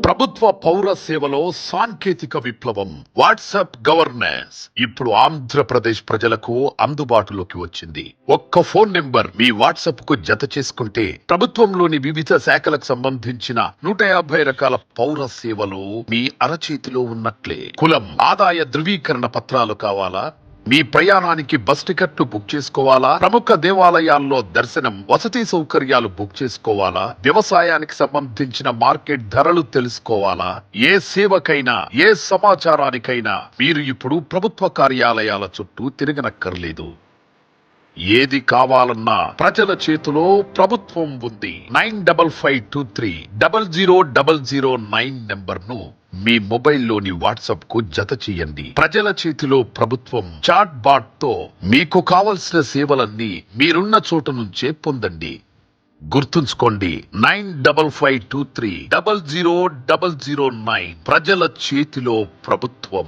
ప్రభుత్వ పౌర సేవలో సాంకేతిక విప్లవం వాట్సాప్ గవర్నెన్స్ ఇప్పుడు ఆంధ్రప్రదేశ్ ప్రజలకు అందుబాటులోకి వచ్చింది. ఒక్క ఫోన్ నెంబర్ మీ వాట్సాప్ కు జత చేసుకుంటే ప్రభుత్వంలోని వివిధ శాఖలకు సంబంధించిన 150 రకాల పౌర సేవలు మీ అరచేతిలో ఉన్నట్లే. కులం, ఆదాయ ధృవీకరణ పత్రాలు కావాలా? మీ ప్రయాణానికి బస్ టికెట్ బుక్ చేసుకోవాలా? ప్రముఖ దేవాలయాల్లో దర్శనం, వసతి సౌకర్యాలు బుక్ చేసుకోవాలా? వ్యవసాయానికి సంబంధించిన మార్కెట్ ధరలు తెలుసుకోవాలా? ఏ సేవకైనా, ఏ సమాచారానికైనా మీరు ఇప్పుడు ప్రభుత్వ కార్యాలయాల చుట్టూ తిరగనక్కర్లేదు. ఏది కావాలన్నా ప్రజల చేతిలో ప్రభుత్వం ఉంది. 9552300009 నెంబర్ ను మీ మొబైల్లోని వాట్సాప్ కు జత చేయండి. ప్రజల చేతిలో ప్రభుత్వం చాట్ బాట్ తో మీకు కావలసిన సేవలన్నీ మీరున్న చోట నుంచే పొందండి. గుర్తుంచుకోండి, 9552300009 ప్రజల చేతిలో ప్రభుత్వం.